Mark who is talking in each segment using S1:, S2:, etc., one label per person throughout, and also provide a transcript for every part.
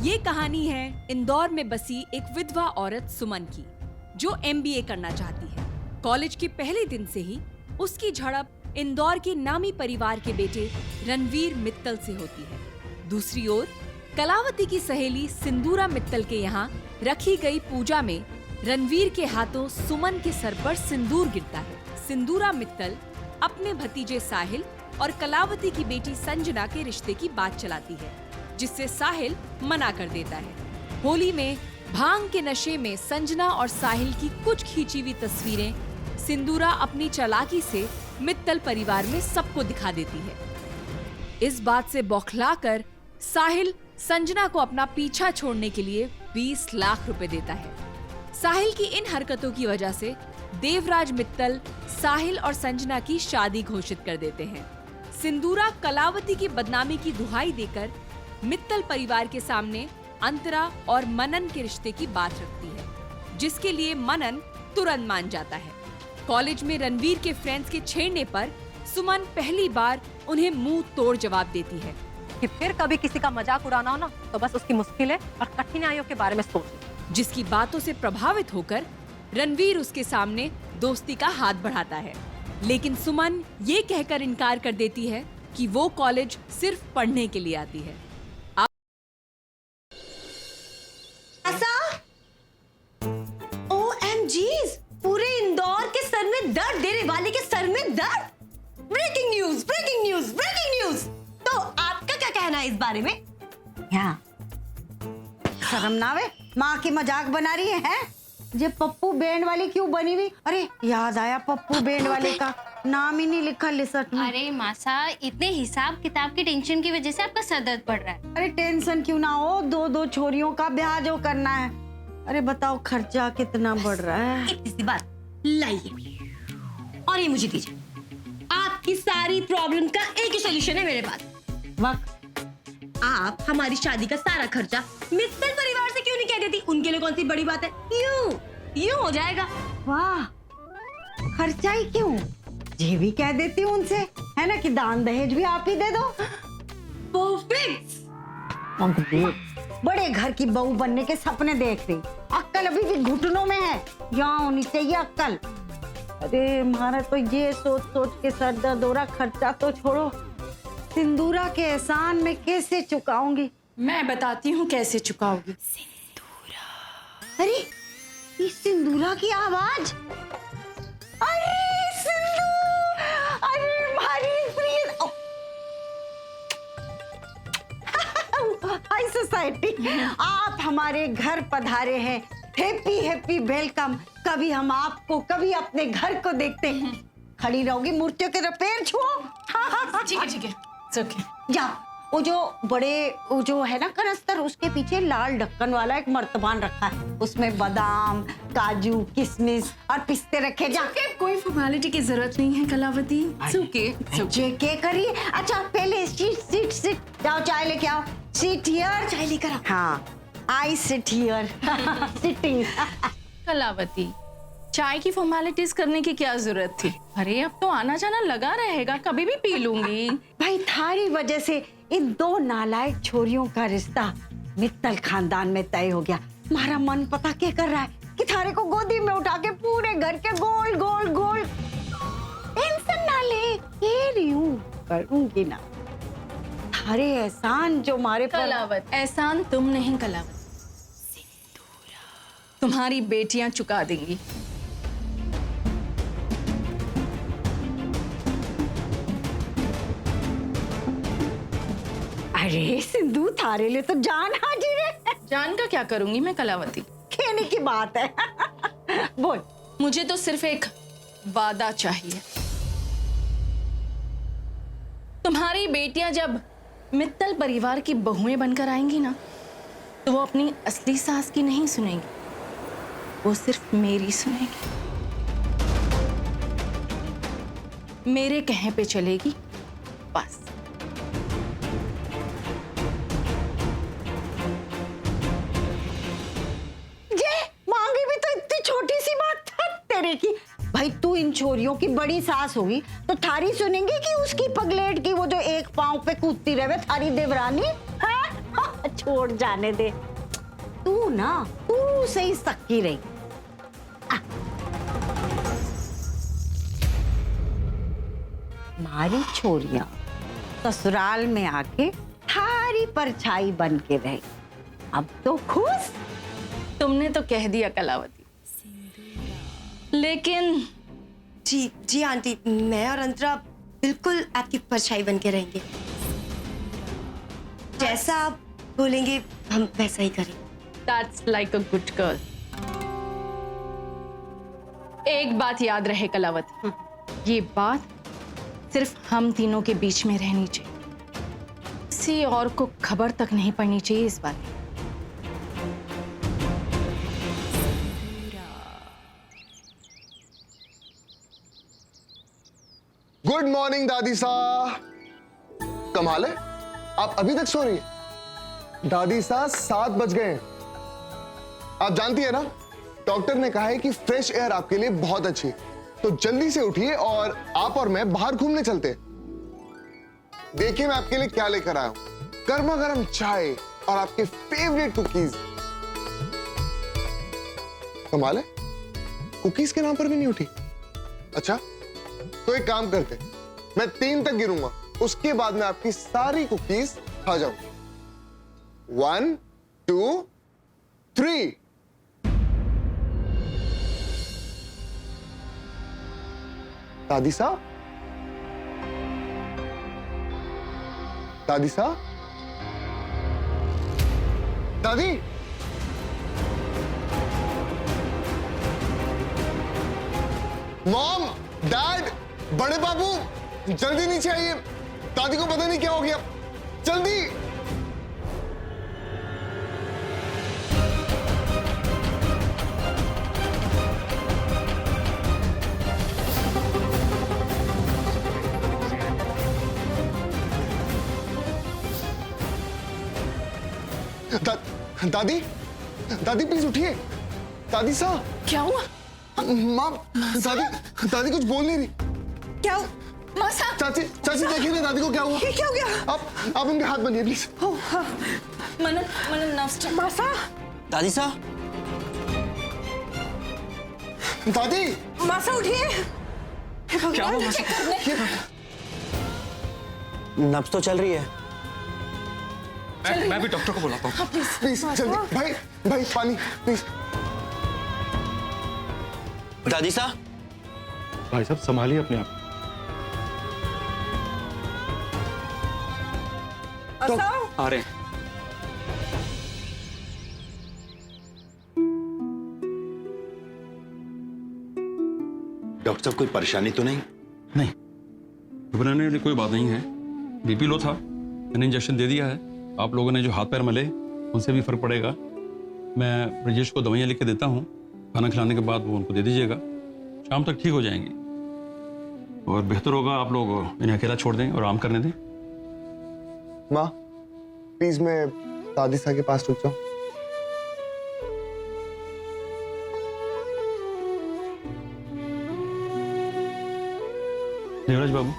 S1: ये कहानी है इंदौर में बसी एक विधवा औरत सुमन की, जो MBA करना चाहती है। कॉलेज के पहले दिन से ही उसकी झड़प इंदौर के नामी परिवार के बेटे रणवीर मित्तल से होती है। दूसरी ओर कलावती की सहेली सिंदूरा मित्तल के यहाँ रखी गई पूजा में रणवीर के हाथों सुमन के सर पर सिंदूर गिरता है। सिंदूरा मित्तल अपने भतीजे साहिल और कलावती की बेटी संजना के रिश्ते की बात चलाती है, जिससे साहिल मना कर देता है। होली में भांग के नशे में संजना और साहिल की कुछ खींची हुई तस्वीरें सिंदूरा अपनी चालाकी से मित्तल परिवार में सबको दिखा देती है। इस बात से बौखलाकर साहिल संजना को अपना पीछा छोड़ने के लिए 20 लाख रुपए देता है। साहिल की इन हरकतों की वजह से देवराज मित्तल साहिल और संजना की शादी घोषित कर देते हैं। सिंदूरा कलावती की बदनामी की दुहाई देकर मित्तल परिवार के सामने अंतरा और मनन के रिश्ते की बात रखती है, जिसके लिए मनन तुरंत मान जाता है। कॉलेज में रणवीर के फ्रेंड्स के छेड़ने पर सुमन पहली बार उन्हें मुंह तोड़ जवाब देती है
S2: कि फिर कभी किसी का मजाक उड़ाना हो ना तो बस उसकी मुश्किलें और कठिनाइयों के बारे में सोच।
S1: जिसकी बातों से प्रभावित होकर रणवीर उसके सामने दोस्ती का हाथ बढ़ाता है, लेकिन सुमन ये कहकर इनकार कर देती है कि वो कॉलेज सिर्फ पढ़ने के लिए आती है।
S3: OMGs, पूरे इंदौर के सर में दर्द देने वाले के सर में दर्द। Breaking news, breaking news, breaking news. तो आपका क्या कहना है इस बारे में?
S4: यहाँ शर्म ना आवे, माँ की मजाक बना रही है? ये पप्पू बैंड वाली क्यों बनी हुई? अरे याद आया, पप्पू बैंड वाले का नाम ही नहीं लिखा लिस्ट में।
S5: अरे मासा, इतने हिसाब किताब की टेंशन की वजह से आपका सर दर्द पड़ रहा है।
S4: अरे टेंशन क्यों ना हो, दो छोरियों का ब्याह जो करना है। अरे बताओ खर्चा कितना बढ़ रहा है।
S3: इतनी सी बात लाइए और ये मुझे दीजिए। आपकी सारी प्रॉब्लम का एक ही सोल्यूशन है मेरे पास।
S4: वक्त
S3: आप हमारी शादी का सारा खर्चा मित्तल परिवार से क्यों नहीं कह देती? उनके लिए कौन सी बड़ी बात है? यूं हो जाएगा।
S4: वाह, खर्चा ही क्यों, ये भी कह देती हूँ उनसे, है ना, कि दान दहेज भी आप ही दे दो।
S3: परफेक्ट।
S4: बड़े घर की बहू बनने के सपने देख रही, अक्कल अभी भी घुटनों में है, यहाँ होनी चाहिए अक्कल। अरे हमारा तो ये सोच सोच के सर दर्द हो रहा, खर्चा तो छोड़ो, सिंदूरा के एहसान में कैसे चुकाऊंगी?
S6: मैं बताती हूँ कैसे चुकाओगी।
S4: अरे ये सिंदूरा की आवाज, अरे सिंदूर, अरे हमारी प्रिय, हाय सोसाइटी, आप हमारे घर पधारे हैं, हैप्पी हैप्पी वेलकम। कभी हम आपको, कभी अपने घर को देखते हैं। खड़ी रहोगी, मूर्तियों के पैर छुओ।
S6: ठीक है ठीक है, ओके।
S4: जा, वो जो बड़े, वो जो है ना कनस्तर, उसके पीछे लाल ढक्कन वाला एक मर्तबान रखा है, उसमें बादाम, काजू, किशमिश और पिस्ते रखे। जा,
S6: कोई फॉर्मेलिटी की जरूरत नहीं है कलावती।
S4: जे के करिए। अच्छा पहले सीट जाओ, चाय लेके आओ। सीट हियर, चाय लेकर आओ। हाँ, I sit here. Sitting.
S6: Kalavati, चाय की फॉर्मेलिटीज करने की क्या जरूरत थी? अरे अब तो आना जाना लगा रहेगा, कभी भी पी लूंगी।
S4: भाई थारी वजह से इन दो नालायक छोरियों का रिश्ता मित्तल खानदान में तय हो गया। हमारा मन पता क्या कर रहा है कि थारे को गोदी में उठा के पूरे घर के गोल गोल गोल। टेंशन ना ले, ये रियूं करूंगी ना। थारे एहसान जो हमारे पर।
S6: कलावत, एहसान तुम नहीं कलावत, तुम्हारी बेटियां चुका देंगी।
S4: अरे सिंधु, थारे लिए तो जान हाजिर है।
S6: जान का क्या करूंगी मैं कलावती?
S4: कहने की बात है। बोल।
S6: मुझे तो सिर्फ एक वादा चाहिए। तुम्हारी बेटियां जब मित्तल परिवार की बहुएं बनकर आएंगी ना, तो वो अपनी असली सास की नहीं सुनेंगी, वो सिर्फ मेरी सुनेगी। मेरे कहे पे चलेगी बस।
S4: मांगी भी तो इतनी छोटी सी बात था तेरे की। भाई तू इन छोरियों की बड़ी सास होगी तो थारी सुनेंगे कि उसकी पगलेट की, वो जो एक पांव पे कूदती रहे थारी देवरानी? हाँ? छोड़ जाने दे। तू ना तू से ही सक्की रही। हमारी छोरियां ससुराल में आके थारी परछाई बन के रही। अब तो खुश।
S6: तुमने तो कह दिया कलावती, लेकिन
S3: जी जी आंटी, मैं और अंतरा बिल्कुल आपकी परछाई बन के रहेंगे। जैसा आप बोलेंगे हम वैसा ही करेंगे।
S6: That's like a good girl. एक बात याद रहे कलावती, ये बात सिर्फ हम तीनों के बीच में रहनी चाहिए, किसी और को खबर तक नहीं पड़नी चाहिए इस बारे में।
S7: गुड मॉर्निंग दादी साहब। कमाल है, आप अभी तक सो रही हैं? दादी साहब 7 बज गए हैं। आप जानती है ना, डॉक्टर ने कहा है कि फ्रेश एयर आपके लिए बहुत अच्छी है, तो जल्दी से उठिए और आप और मैं बाहर घूमने चलते हैं। देखिए मैं आपके लिए क्या लेकर आया हूं, गर्मा गर्म चाय और आपके फेवरेट कुकीज। कमाल है, कुकीज के नाम पर भी नहीं उठी। अच्छा तो एक काम करते, मैं 3 तक गिनूंगा, उसके बाद मैं आपकी सारी कुकीज खा जाऊंगा। 1 2 3। दादी साहब, दादी साहब, दादी, मॉम, डैड, बड़े बाबू जल्दी नीचे आइए, दादी को पता नहीं क्या हो गया, जल्दी। दादी, दादी प्लीज उठिए। दादी साहब,
S6: क्या हुआ?
S7: माँ, दादी, दादी कुछ बोल नहीं रही।
S3: क्या?
S6: मासा,
S7: चाची, चाची देखिए ना दादी को क्या हुआ।
S3: ये क्या हो गया?
S7: आप उनके हाथ बनिए प्लीज।
S6: Manan Manan nurse.
S3: मासा,
S8: दादी साहब,
S7: दादी,
S3: मासा उठिए।
S8: क्या हुआ? नब्ज तो चल रही है। मैं भी डॉक्टर को बुलाता हूँ।
S7: प्लीज जल्दी। भाई, भाई पानी प्लीज।
S8: दादी साहब,
S9: भाई साहब संभालिए अपने आप।
S8: आ रहे हैं।
S10: डॉक्टर साहब कोई परेशानी तो नहीं?
S9: नहीं, घबराने वाली कोई बात नहीं है। बीपी लो था, मैंने इंजेक्शन दे दिया है। आप लोगों ने जो हाथ पैर मले उनसे भी फर्क पड़ेगा। मैं ब्रजेश को दवाइयाँ लिख के देता हूँ, खाना खिलाने के बाद वो उनको दे दीजिएगा। शाम तक ठीक हो जाएंगी और बेहतर होगा आप लोग इन्हें अकेला छोड़ दें और आराम करने दें।
S7: माँ प्लीज मैं दादी साहब के पास रुक जाऊं।
S9: देवराज बाबू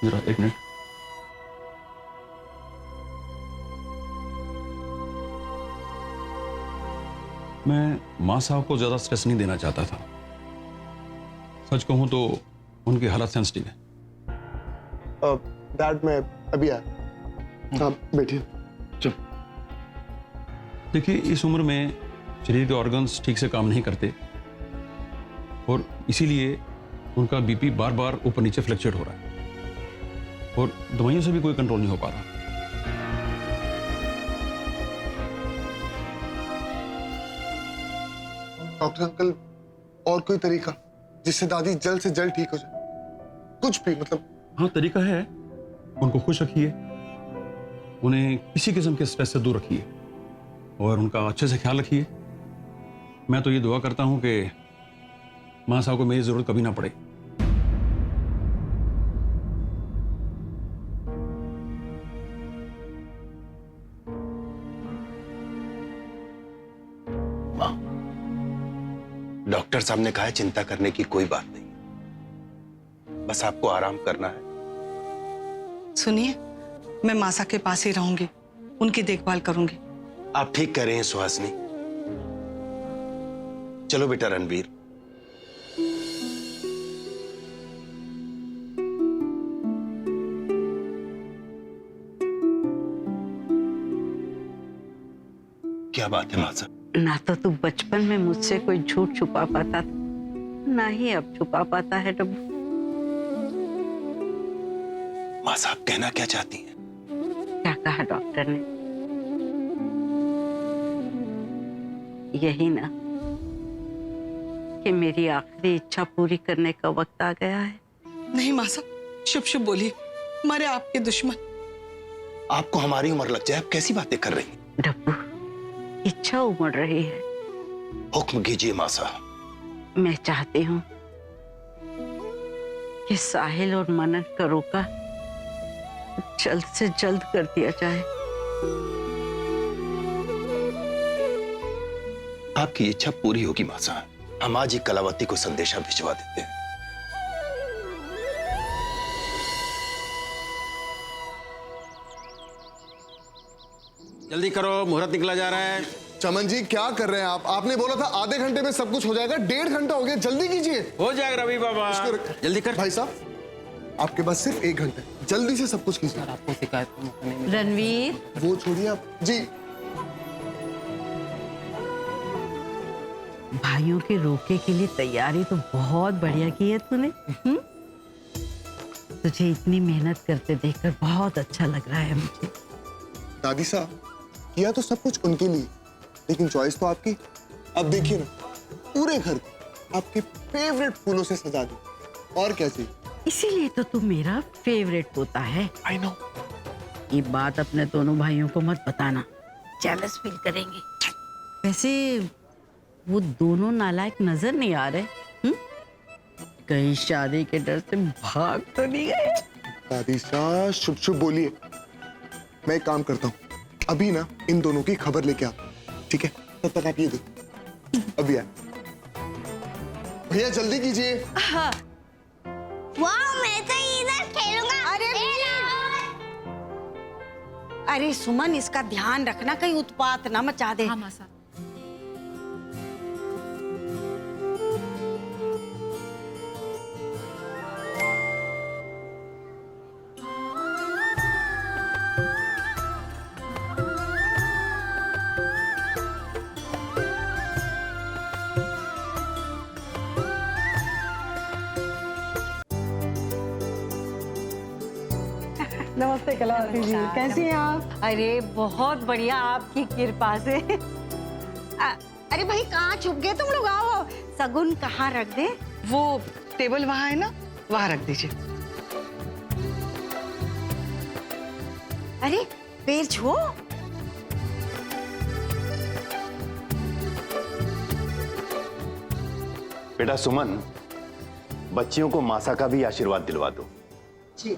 S9: जरा 1 मिनट। मैं माँ साहब को ज्यादा स्ट्रेस नहीं देना चाहता था। सच कहूं तो उनकी हालत सेंसिटिव है।
S7: डैड मैं अभी आया। आप बैठिए।
S9: चल देखिए, इस उम्र में शरीर के ऑर्गन्स ठीक से काम नहीं करते और इसीलिए उनका बीपी बार बार ऊपर नीचे फ्लक्चुएट हो रहा है और दवाइयों से भी कोई कंट्रोल नहीं हो पा रहा।
S7: डॉक्टर अंकल, और कोई तरीका जिससे दादी जल्द से जल्द ठीक हो जाए? कुछ भी मतलब।
S9: हाँ तरीका है, उनको खुश रखिए, उन्हें किसी किस्म के स्ट्रेस से दूर रखिए और उनका अच्छे से ख्याल रखिए। मैं तो ये दुआ करता हूं कि माँ साहब को मेरी जरूरत कभी ना पड़े।
S10: डॉक्टर साहब ने कहा है चिंता करने की कोई बात नहीं, बस आपको आराम करना है।
S11: सुनिए, मैं मासा के पास ही रहूंगी। उनकी देखभाल करूंगी।
S10: आप ठीक कह रहे हैं सुहासिनी। चलो बेटा रणवीर। क्या बात है मासा?
S4: ना तो तू बचपन में मुझसे कोई झूठ छुपा पाता था, ना ही अब छुपा पाता है डब्बू।
S10: मासा, आप कहना क्या चाहती हैं?
S4: क्या कहा डॉक्टर ने? यही ना कि मेरी आखिरी इच्छा पूरी करने का वक्त आ गया है।
S11: नहीं मासा, शुभ शुभ बोलिए, हमारे आपके दुश्मन।
S10: आपको हमारी उम्र लग जाए, आप कैसी बातें कर रही हैं?
S4: डब्बू, इच्छा उमड़ रही है।
S10: हुक्म कीजिए मासा।
S4: मैं चाहती हूँ कि साहिल और मनन का रोका जल्द से जल्द कर दिया जाए।
S10: आपकी इच्छा पूरी होगी मासा। हम आज ही कलावती को संदेशा भिजवा देते हैं।
S8: जल्दी करो, मुहूर्त निकला जा रहा है।
S7: चमन जी क्या कर रहे हैं आप? आपने बोला था आधे घंटे में सब कुछ हो जाएगा, 1.5 घंटा हो गया, जल्दी कीजिए।
S8: हो जाएगा रवि बाबा, जल्दी कर।
S7: भाई साहब, आपके पास सिर्फ 1 घंटा, जल्दी से सब कुछ कीजिए।
S8: आपको शिकायत
S4: रणवीर,
S7: वो छोड़िए आप जी।
S4: भाइयों के रोके के लिए तैयारी तो बहुत बढ़िया की है तूने। तुझे इतनी मेहनत करते देखकर बहुत अच्छा लग रहा है मुझे।
S7: दादी साहब, किया तो सब कुछ उनके लिए, लेकिन चॉइस तो आपकी। अब देखिए ना, पूरे घर को आपके फेवरेट फूलों से सजा दी, और क्या चाहिए?
S4: इसीलिए तो तू मेरा फेवरेट पोता है।
S7: I know.
S4: ये बात अपने दोनों भाइयों को मत बताना, जेलस फील करेंगे। वैसे वो दोनों नालायक नजर नहीं आ रहे? कहीं शादी के डर से भाग तो नहीं गए?
S7: दादी साहब शुभ शुभ बोलिए। मैं एक काम करता हूँ, अभी ना इन दोनों की खबर लेके आता हूँ, ठीक है? तब तक आप ये देखो। अभी आए भैया, जल्दी कीजिए।
S3: वाह, मैं तो इधर खेलूंगा।
S4: अरे सुमन, इसका ध्यान रखना कहीं उत्पात ना मचा दे।
S6: हाँ मासा।
S11: नमस्ते कलावती जी, कैसी हैं आप?
S4: अरे बहुत बढ़िया, आपकी कृपा से। अरे भाई, कहाँ छुप गए तुम लोग? आओ, सगुन कहाँ रख दे?
S11: वो टेबल वहाँ है ना, वहाँ रख दीजिए।
S4: अरे पैर छुओ।
S10: बेटा सुमन, बच्चियों को मासा का भी आशीर्वाद दिलवा दो।
S7: जी।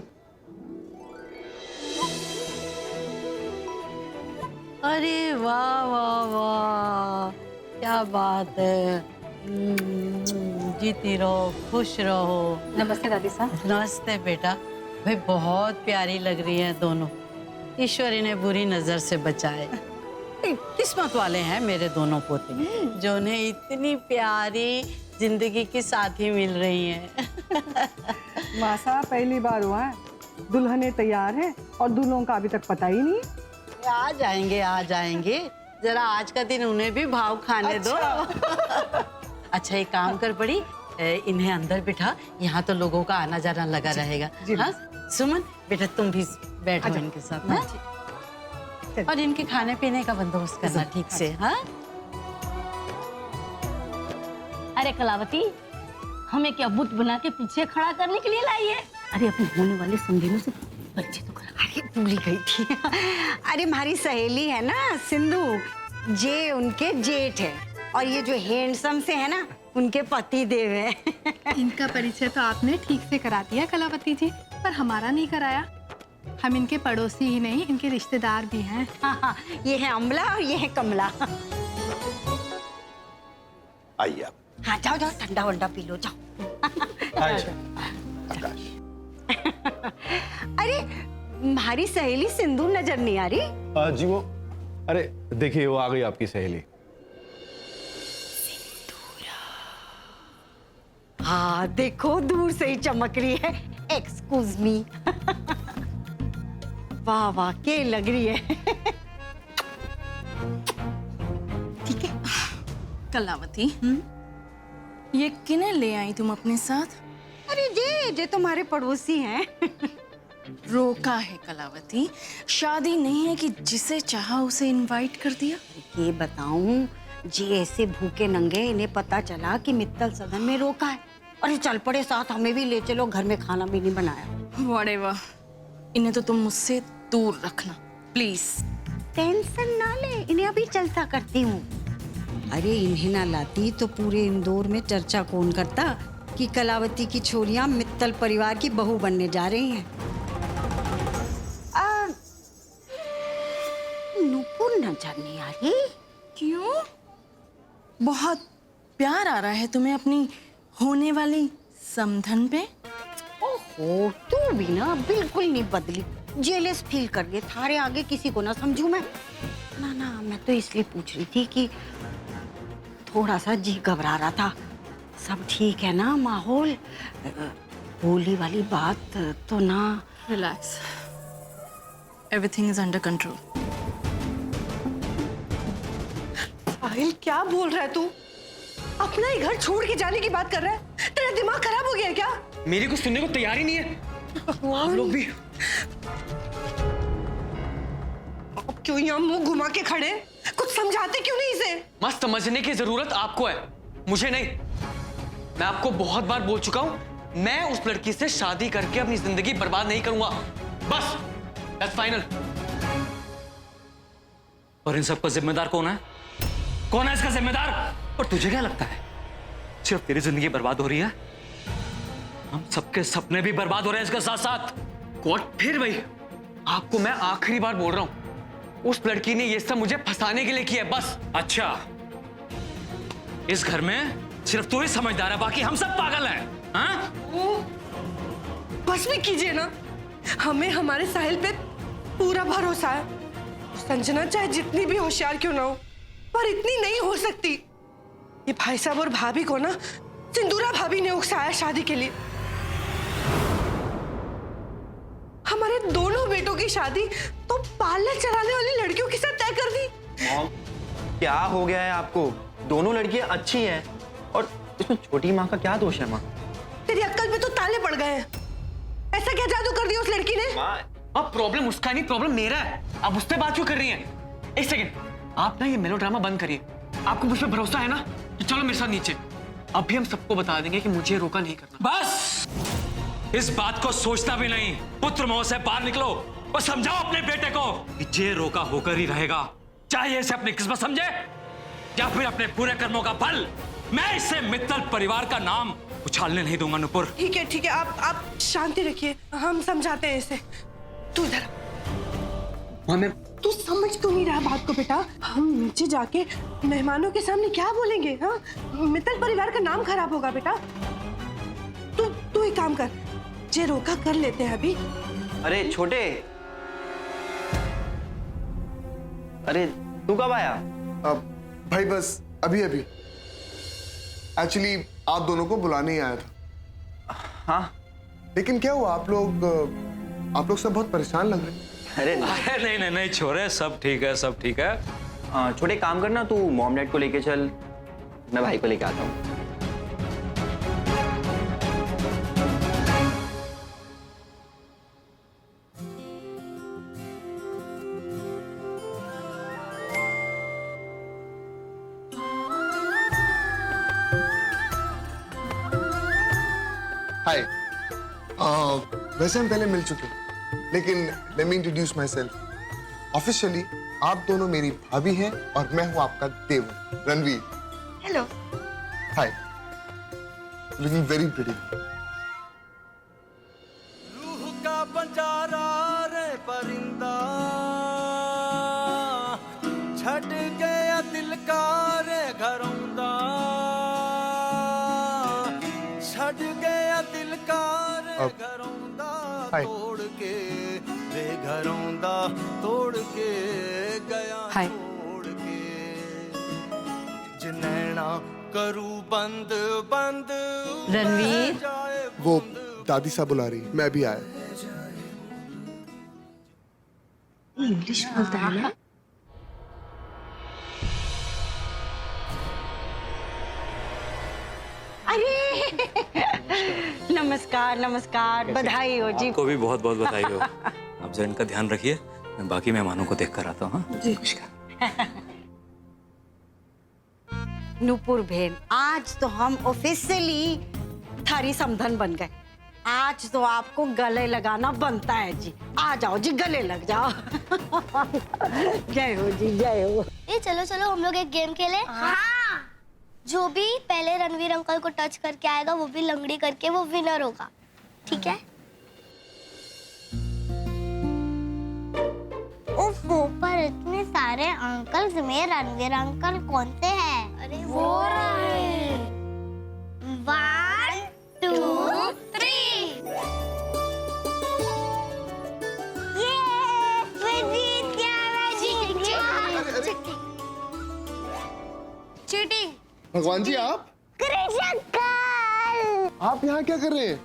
S4: अरे वाह वाह वाह, क्या बात है। जीती रहो, खुश रहो।
S2: नमस्ते दादी साहब।
S4: नमस्ते बेटा। भाई बहुत प्यारी लग रही है दोनों। ईश्वर इन्हें बुरी नजर से बचाए। किस्मत वाले हैं मेरे दोनों पोते, जो उन्हें इतनी प्यारी जिंदगी की साथी मिल रही हैं।
S11: मासा, पहली बार हुआ है, दुल्हनें तैयार हैं और दूल्हों का अभी तक पता ही नहीं।
S4: आ जाएंगे, आ जाएंगे। जरा आज का दिन उन्हें भी भाव खाने दो। अच्छा, एक काम कर पड़ी, इन्हें अंदर बिठा, यहाँ तो लोगों का आना जाना लगा रहेगा। हाँ सुमन, बेटा तुम भी बैठो इनके साथ। हाँ? और इनके खाने पीने का बंदोबस्त करना ठीक से। हाँ,
S12: अरे कलावती, हमें क्या बुत बना के पीछे खड़ा करने के लिए लाई है? अरे अपने होने वाले संगीनों से परिचय तो करा।
S4: अरे भूल गई थी। अरे हमारी सहेली है ना सिंधु, जे उनके जेठ है, और ये जो हैंडसम से है ना, उनके पति देव है।
S13: इनका परिचय तो आपने ठीक से करा दिया कलावती जी, पर हमारा नहीं कराया। हम इनके पड़ोसी ही नहीं, इनके रिश्तेदार भी हैं।
S4: हाँ, ये है अमला और ये है कमला।
S10: आइए आप।
S4: हाँ जाओ जाओ, ठंडा वंडा पी लो, जाओ।
S10: आकाश।
S4: अरे हमारी सहेली सिंधु नजर नहीं आ रही?
S10: जी वो, अरे देखिए वो आ गई आपकी सहेली।
S4: हाँ देखो दूर से ही चमक रही है। Excuse me. वाह वाह के लग रही है।
S6: ठीक है कलावती, ये किन्हें ले आई तुम अपने साथ?
S4: अरे जे तुम्हारे पड़ोसी हैं।
S6: रोका है कलावती, शादी नहीं है कि जिसे चाहा उसे इनवाइट कर दिया।
S4: ये बताऊं, जी ऐसे भूखे नंगे इन्हें पता चला कि मित्तल सदन में रोका है। अरे चल पड़े साथ, हमें भी ले चलो, घर में खाना भी नहीं बनाया।
S6: Whatever, इन्हें तो तुम मुझसे दूर रखना प्लीज।
S4: टेंशन ना ले, इन्हें अभी चलता करती हूँ। अरे इन्हें ना लाती तो पूरे इंदौर में चर्चा कौन करता कि कलावती की छोरियां मित्तल परिवार की बहू बनने जा रही हैं। नूपुर नजर नहीं आ रही?
S6: क्यों? बहुत प्यार आ रहा है तुम्हें अपनी होने वाली समधन पे?
S4: ओहो, तू भी ना बिल्कुल नहीं बदली। जेलस फील कर गए, थारे आगे किसी को ना समझू मैं। ना मैं तो इसलिए पूछ रही थी कि थोड़ा सा जी घबरा रहा था। सब ठीक है ना माहौल? होली वाली बात तो ना?
S6: Relax, everything is under control.
S3: Sahil क्या बोल रहा है तू? अपना ही घर छोड़ के जाने की बात कर रहा है? तेरा दिमाग खराब हो गया है क्या?
S14: मेरी कुछ सुनने को तैयार ही नहीं है। आप लोग भी
S3: अब क्यों यहाँ मुंह घुमा के खड़े? कुछ समझाते क्यों नहीं इसे?
S14: मस्त समझने की जरूरत आपको है, मुझे नहीं। मैं आपको बहुत बार बोल चुका हूं, मैं उस लड़की से शादी करके अपनी जिंदगी बर्बाद नहीं करूंगा। बस दैट्स फाइनल।
S15: और इन सबका जिम्मेदार कौन है? कौन है इसका जिम्मेदार?
S14: और तुझे क्या लगता है सिर्फ तेरी जिंदगी बर्बाद हो रही है?
S15: हम सबके सपने भी बर्बाद हो रहे हैं इसके साथ साथ।
S14: कौट फिर भाई, आपको मैं आखिरी बार बोल रहा हूं, उस लड़की ने ये सब मुझे फंसाने के लिए किया है, बस।
S15: अच्छा, इस घर में सिर्फ तू ही समझदार है, बाकी हम सब पागल हैं। हाँ?
S3: बस भी कीजिए ना, हमें हमारे साहिल पे पूरा भरोसा है। संजना चाहे जितनी भी होशियार क्यों ना हो, पर इतनी नहीं हो सकती। ये भाई साहब और भाभी को ना सिंदूरा भाभी ने उकसाया शादी के लिए। हमारे दोनों बेटों की शादी तो पार्लर चलाने वाली लड़कियों के साथ तय कर दी।
S16: मॉम, क्या हो गया है आपको? दोनों लड़कियां अच्छी हैं और इसमें छोटी माँ का क्या दोष है? माँ,
S3: तेरी अक्ल पे तो ताले पड़ गए हैं। ऐसा क्या जादू कर दिया उस लड़की ने?
S14: अब प्रॉब्लम उसका नहीं, प्रॉब्लम मेरा है। आप उससे बात क्यों कर रही हैं? एक सेकंड, आप ना ये मेलोड्रामा बंद करिए। आपको मुझ पर भरोसा है ना कि चलो मेरे साथ नीचे। अभी हम सबको बता देंगे कि मुझे रोका नहीं करना।
S15: बस इस बात को सोचता भी नहीं। पुत्र मोह से बाहर निकलो और समझाओ अपने बेटे को कि जे रोका होकर ही रहेगा, चाहे इसे अपनी किस्मत समझे या फिर अपने पूरे कर्मों का फल। मैं इसे मित्तल परिवार का नाम उछालने नहीं दूंगा नुपुर।
S3: ठीक है आप शांति रखिए, हम समझाते हैं इसे। तू इधर। तू समझ क्यों नहीं रहा बात को बेटा? हम नीचे जाके मेहमानों के सामने क्या बोलेंगे? हाँ, मित्तल परिवार का नाम खराब होगा बेटा। तू एक काम कर, जे रोका कर लेते हैं अभी।
S16: अरे छोटे, अरे तू कब आया?
S7: भाई बस अभी एक्चुअली आप दोनों को बुलाने ही आया था।
S16: हाँ,
S7: लेकिन क्या हुआ, आप लोग सब बहुत परेशान लग रहे हैं।
S16: अरे
S15: नहीं छोरे, सब ठीक है, सब ठीक है।
S16: छोटे काम करना, तू मॉम डैड को लेके चल, मैं भाई को लेके आता हूँ।
S7: हाय, वैसे हम पहले मिल चुके हैं, लेकिन let me introduce my self. Officially आप दोनों मेरी भाभी हैं और मैं हूं आपका देवर रणवीर।
S4: हेलो।
S7: हाय, लुकिंग वेरी प्रिटी।
S17: रूह का बंजारा रे परिंदा, छट गया दिल का रे घरौंदा, छट गया दिल का रे घरौंदा, तोड़ के ले घरों दा तोड़ के गया
S2: हाय।
S17: छोड़ के जिनैना करू बंद बंद
S2: रणवीर।
S17: जाए
S7: वो दादी साहब बुला रही, मैं भी आया।
S4: इंग्लिश बोलता है ना? अरे नमस्कार नमस्कार, बधाई हो जी।
S15: आपको भी बहुत बहुत बधाई हो। आप जरा इनका ध्यान रखिए, मैं बाकी मेहमानों को देख कर आता हूँ।
S4: जी नूपुर बहन, आज तो हम ऑफिशियली थारी समधन बन गए। आज तो आपको गले लगाना बनता है जी। आ जाओ जी, गले लग जाओ। जय हो जी, जय हो।
S18: ये चलो चलो हम लोग एक गेम खेले। हाँ। जो भी पहले रणवीर अंकल को टच करके आएगा वो भी लंगड़ी करके वो विनर होगा, ठीक है? उफ, ऊपर इतने सारे अंकल्स में रणवीर अंकल कौन से हैं? अरे वो रहे। 1 2 3। ये मैं जीत गया, मैं जीत गया। चीटिंग।
S7: भगवान जी, आप आप यहाँ क्या कर रहे हैं?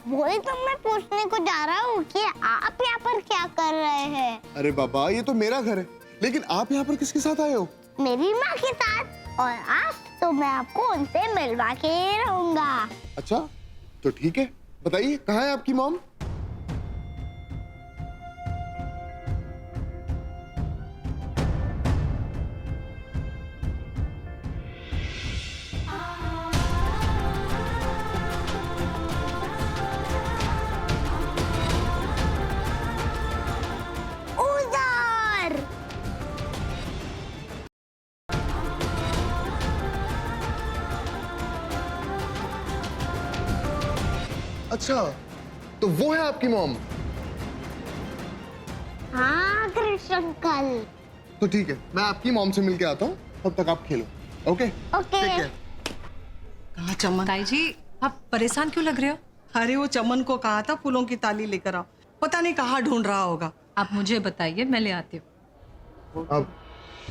S18: वही तो मैं पूछने को जा रहा हूँ कि आप यहाँ पर क्या कर रहे हैं?
S7: अरे बाबा, ये तो मेरा घर है, लेकिन आप यहाँ पर किसके साथ आए हो?
S18: मेरी माँ के साथ, और आज तो मैं आपको उनसे मिलवा के रहूंगा।
S7: अच्छा, तो ठीक है, बताइए कहाँ है आपकी मॉम?
S18: उधर।
S7: अच्छा, तो वो है आपकी मॉम?
S18: हाँ कृष्ण अंकल।
S7: तो ठीक है, मैं आपकी मॉम से मिलके आता हूँ, तब तक आप खेलो। ओके?
S18: ओके।
S11: कहा चमन?
S2: ताई जी, आप परेशान क्यों लग रहे हो?
S11: अरे वो चमन को कहा था फूलों की ताली लेकर आओ, पता नहीं कहाँ ढूंढ रहा होगा।
S2: आप मुझे बताइए, मैं ले आती हूँ।
S7: अब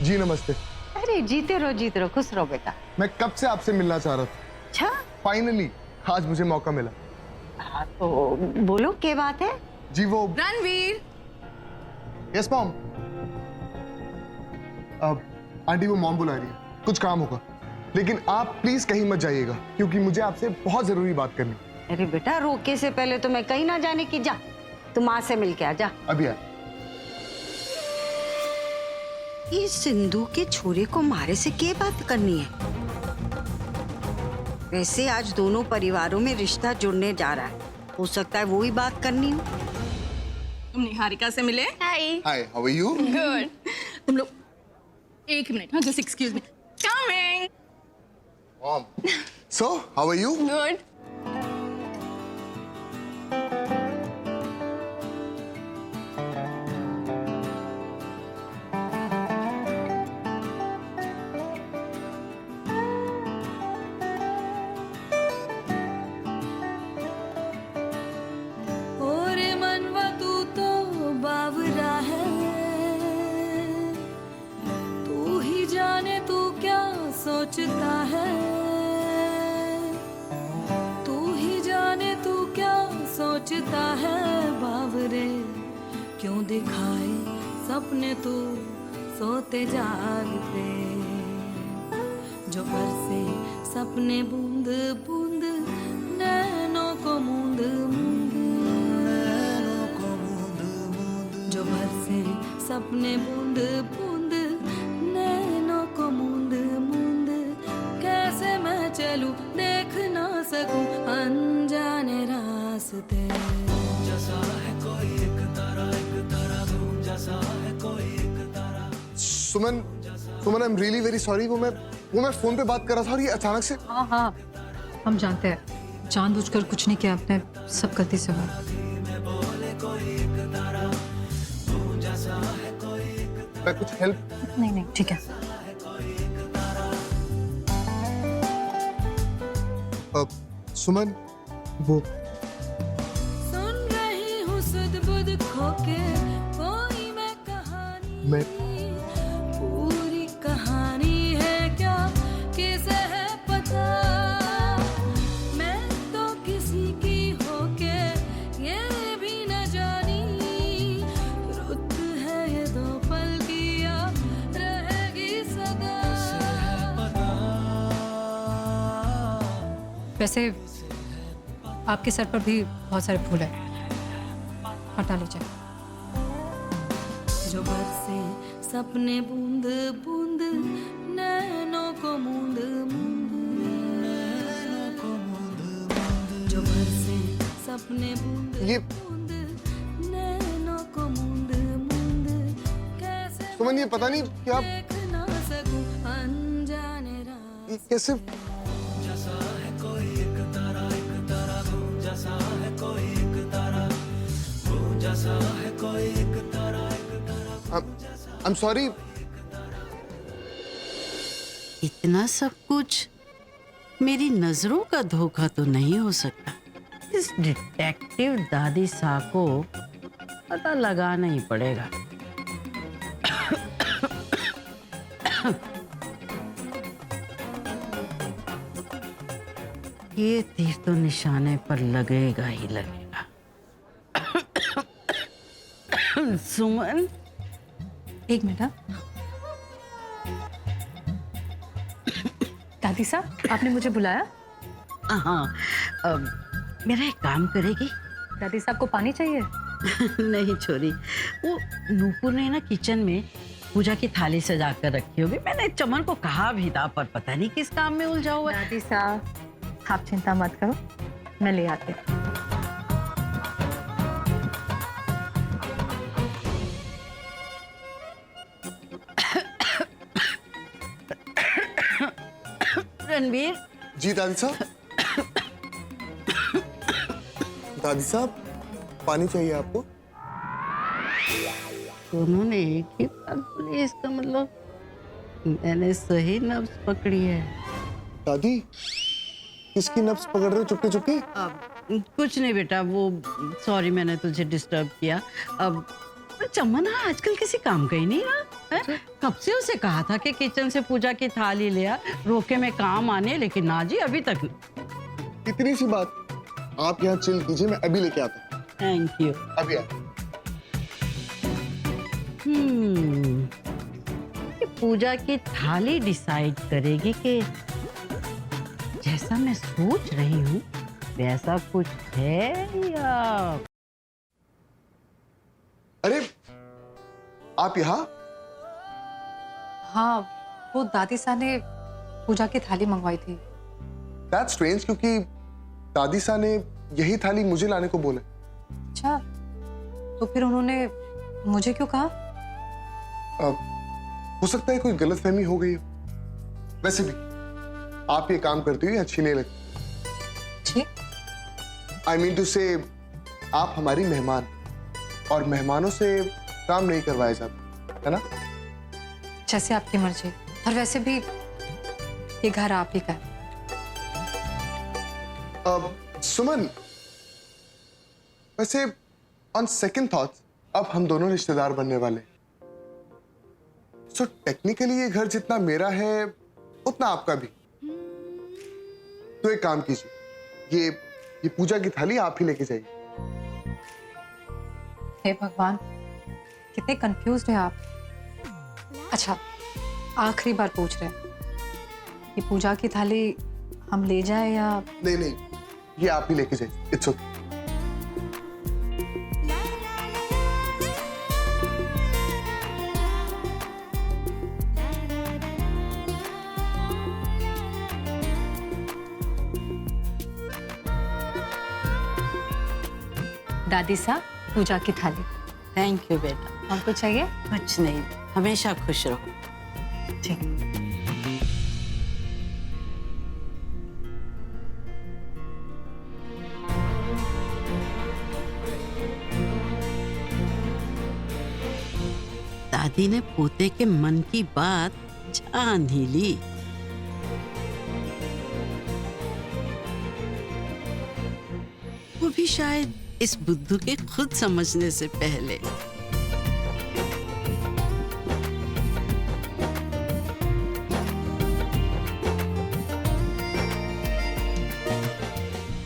S7: जी नमस्ते।
S4: अरे जीते रहो, खुश रहो बेटा।
S7: मैं कब से आपसे मिलना चाह रहा था,
S4: अच्छा,
S7: फाइनली आज मुझे मौका मिला।
S4: हाँ तो बोलो क्या बात है?
S7: जी वो
S6: रणवीर।
S7: Yes mom. अब आंटी, वो मॉम बुला रही है, कुछ काम होगा, लेकिन आप प्लीज कहीं मत जाइएगा क्योंकि मुझे आपसे बहुत जरूरी बात करनी।
S4: अरे बेटा, रोके से पहले तो मैं कहीं ना जाने की। जा, तू माँ से मिल के आ जा।
S7: अभी आ।
S4: इस सिंधु के छोरे को मारे से क्या बात करनी है? वैसे आज दोनों परिवारों में रिश्ता जुड़ने जा रहा है, हो सकता है वो ही बात करनी हो।
S6: तुम निहारिका से मिले?
S18: Hi.
S7: Hi, how are you?
S6: Good. तुम लोग एक मिनट, हाँ, just excuse me. Coming.
S7: Mom, so how are you?
S6: Good.
S1: सोचता है तू ही जाने, तू क्या सोचता है बावरे, क्यों दिखाए सपने तू सोते जागते, जो बरसे सपने बूंद बूंद नैनों को मूंद मूंद, जो बरसे सपने बूंद बूंद नैनों को मूंद मूंद, कैसे मैं चलूं देख ना सकूं अनजाने रास्ते, जैसा है कोई एक तारा धूम जैसा है कोई एक तारा।
S7: Suman, I am really very sorry. वो मैं फोन पे बात कर रहा था और ये अचानक से।
S2: हाँ हाँ, हम जानते हैं, जानबूझकर कुछ नहीं किया आपने, सब गलती से हुआ।
S7: मैं कुछ हेल्प?
S2: नहीं, ठीक है।
S7: सुमन, वो
S1: सुन रही हूँ सुध बुध खोके
S7: मैं
S17: पूरी कहानी है क्या किसे है पता, मैं तो किसी की होके ये भी न जानी, रुत है ये दो पल की या रहेगी सदा।
S2: वैसे आपके सर पर भी बहुत सारे फूल हैं, हटा लीजिए।
S17: जो बरसे सपने बूंद बूंद नैनों को मूंद मूंद, जो बरसे सपने बूंद
S7: ये
S17: बूंद नैनों को मूंद मूंद, कैसे
S7: सुमन ये पता नहीं क्या
S17: देख ना सकूं अनजाने
S7: ये कैसे
S17: जैसा है कोई एक तारा हो, जैसा है कोई एक तारा हो, जैसा है कोई एक तारा
S7: I'm sorry।
S19: इतना सब कुछ मेरी नजरों का धोखा तो नहीं हो सकता। इस डिटेक्टिव दादी सा को पता लगाना ही पड़ेगा। ये तीर तो निशाने पर लगेगा ही लगेगा। सुमन
S2: एक मिनट। दादी साहब आपने मुझे बुलाया?
S19: हाँ, मेरा एक काम करेगी?
S2: दादी साहब को पानी चाहिए?
S19: नहीं छोरी, वो नूपुर ने ना किचन में पूजा की थाली सजा कर रखी होगी। मैंने चमन को कहा भी था पर पता नहीं किस काम में उलझा हुआ है।
S2: दादी साहब आप चिंता मत करो, मैं ले आती हूँ।
S19: रणबीर।
S7: जी दादी साहब। दादी साहब पानी चाहिए आपको?
S19: उन्होंने एक ही बात बोली, इसका मतलब मैंने सही नब्ज पकड़ी है।
S7: दादी किसकी नब्ज पकड़ रहे हो चुपके चुपके?
S19: कुछ नहीं बेटा, वो सॉरी मैंने तुझे डिस्टर्ब किया। अब चमन आजकल किसी काम का ही नहीं रहा है? कब से उसे कहा था कि किचन से पूजा की थाली ले आ, रोके में काम आने, लेकिन ना जी अभी तक नहीं।
S7: इतनी सी बात, आप यहाँ चिल कीजिए, मैं अभी लेके आता हूँ।
S19: Thank you.
S7: अभी आ।
S19: ये पूजा की थाली डिसाइड करेगी कि जैसा मैं सोच रही हूँ वैसा कुछ है या?
S7: अरे आप यहाँ?
S2: हाँ, वो दादी सा ने पूजा की थाली मंगवाई थी।
S7: That's strange, क्योंकि दादी सा ने यही थाली मुझे लाने को बोला।
S2: अच्छा, तो फिर उन्होंने मुझे क्यों कहा?
S7: हो सकता है कोई गलतफहमी हो गई हो। वैसे भी आप ये काम करती हुई अच्छी नहीं लगती। I mean to say, आप हमारी मेहमान, और मेहमानों से काम नहीं करवाया जाता, है ना?
S2: जैसे आपकी मर्जी। और वैसे भी ये घर आप ही का है।
S7: सुमन, वैसे ऑन सेकंड थॉट्स अब हम दोनों रिश्तेदार बनने वाले। सो टेक्निकली ये घर जितना मेरा है उतना आपका भी। तो एक काम कीजिए, ये पूजा की थाली आप ही लेके जाइए।
S2: हे भगवान, कितने कंफ्यूज्ड हैं आप। अच्छा, आखिरी बार पूछ रहे हैं, ये पूजा की थाली हम ले जाए या?
S7: नहीं नहीं, ये आप ही लेके जाइए। It's okay.
S2: दादी सा, पूजा की थाली।
S19: थैंक यू बेटा।
S2: हमको चाहिए?
S19: कुछ नहीं, हमेशा खुश रहो।
S2: ठीक।
S19: दादी ने पोते के मन की बात जान ही ली। वो भी शायद इस बुद्धू के खुद समझने से पहले।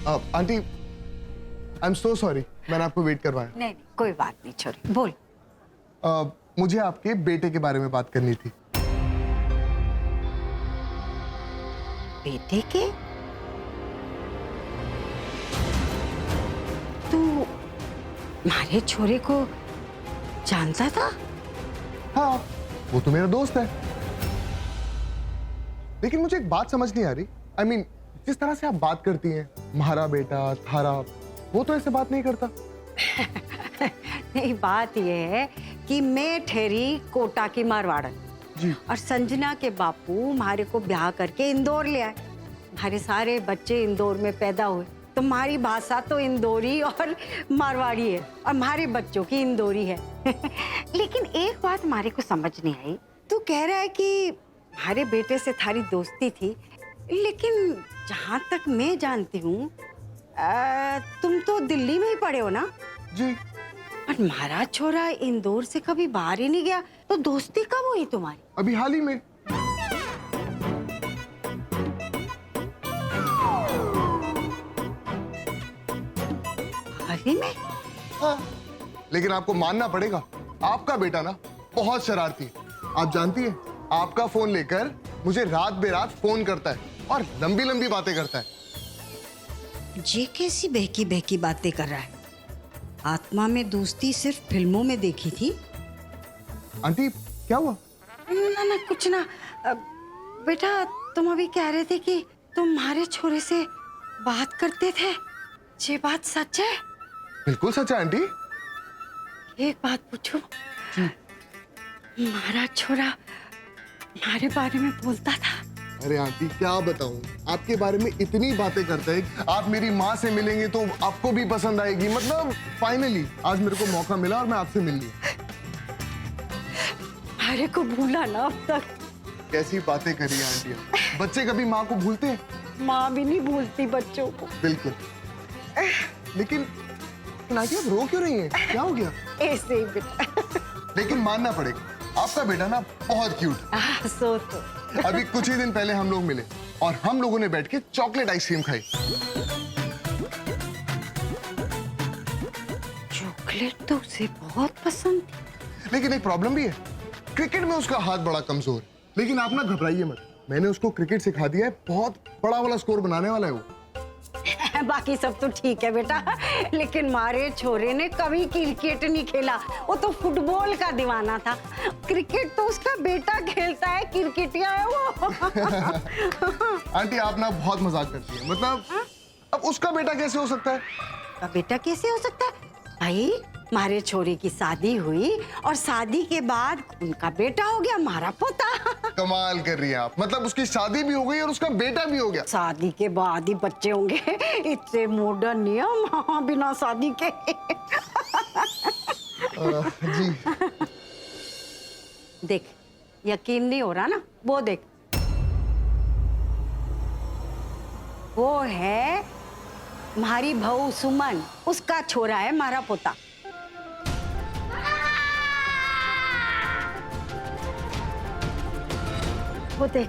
S7: Aunty I am so sorry, मैंने आपको वेट करवाया।
S4: नहीं कोई बात नहीं छोरी, बोल।
S7: मुझे आपके बेटे के बारे में बात करनी थी।
S4: बेटे के? तू हमारे छोरे को जानता था?
S7: हाँ, वो तो मेरा दोस्त है। लेकिन मुझे एक बात समझ नहीं आ रही। I mean, जिस तरह से आप बात करती हैं, तुम्हारा बेटा, थारा, वो तो ऐसे बात नहीं करता।
S4: नहीं, बात ये है कि मैं ठहरी कोटा की मारवाड़न
S7: जी।
S4: और संजना के बापू हमारे को ब्याह करके इंदौर ले आए। हमारे सारे बच्चे इंदौर में पैदा हुए, तो हमारी भाषा तो इंदौरी और मारवाड़ी है और हमारे बच्चों की इंदौरी है। लेकिन एक बात हमारे को समझ नहीं आई। तू कह रहा है कि हमारे बेटे से थारी दोस्ती थी, लेकिन जहाँ तक मैं जानती हूँ तुम तो दिल्ली में ही पढ़े हो ना?
S7: जी।
S4: और हमारा छोरा इंदौर से कभी बाहर ही नहीं गया, तो दोस्ती कब हुई तुम्हारी?
S7: अभी हाल ही में।
S4: हाल ही में?
S7: हाँ, लेकिन आपको मानना पड़ेगा, आपका बेटा ना बहुत शरारती है। आप जानती हैं, आपका फोन लेकर मुझे रात बेरात फोन करता है और लंबी लंबी बातें करता है।
S4: ये कैसी बहकी बहकी बातें कर रहा है? आत्मा में दोस्ती सिर्फ फिल्मों में देखी थी।
S7: आंटी क्या हुआ?
S4: ना ना कुछ ना। बेटा तुम अभी कह रहे थे कि तुम हमारे छोरे से बात करते थे, ये बात सच है?
S7: बिल्कुल सच है आंटी।
S4: एक बात पूछूं? हमारा छोरा हमारे बारे में बोलता था।
S7: अरे आंटी क्या बताऊं, आपके बारे में इतनी बातें करता है। आप मेरी माँ से मिलेंगे तो आपको भी पसंद आएगी। मतलब फाइनली आज मेरे को मौका मिला और मैं आपसे मिल लिया।
S4: अरे को भूला ना अब तक।
S7: कैसी बातें करी आंटी, बच्चे कभी माँ को भूलते हैं?
S4: माँ भी नहीं भूलती बच्चों को।
S7: बिल्कुल। लेकिन आंटी आप रो क्यों रही हैं? क्या हो गया?
S4: ऐसे ही बेटा।
S7: लेकिन मानना पड़ेगा, आपका बेटा ना बहुत क्यूट।
S4: सो तो
S7: अभी कुछ ही दिन पहले हम लोग मिले और हम लोगों ने बैठ के चॉकलेट आइसक्रीम खाई।
S4: चॉकलेट तो उसे बहुत पसंद थी।
S7: लेकिन एक प्रॉब्लम भी है, क्रिकेट में उसका हाथ बड़ा कमजोर। लेकिन आप ना घबराइए मत, मैंने उसको क्रिकेट सिखा दिया है, बहुत बड़ा वाला स्कोर बनाने वाला है वो।
S4: बाकी सब तो ठीक है बेटा, लेकिन मारे छोरे ने कभी क्रिकेट नहीं खेला, वो तो फुटबॉल का दीवाना था। क्रिकेट तो उसका बेटा खेलता है, क्रिकेटिया है वो।
S7: आंटी आप ना बहुत मजाक करती है। मतलब अब उसका बेटा कैसे हो सकता है?
S4: उसका बेटा कैसे हो सकता है? भाई हमारे छोरे की शादी हुई और शादी के बाद उनका बेटा हो गया, हमारा पोता।
S7: कमाल कर रही है आप। मतलब उसकी शादी भी हो गई और उसका बेटा भी हो गया।
S4: शादी के बाद ही बच्चे होंगे, इतने मॉडर्न नियम बिना शादी के।
S7: जी।
S4: देख यकीन नहीं हो रहा ना, वो देख, वो है हमारी बहू सुमन, उसका छोरा है हमारा पोता। वो देख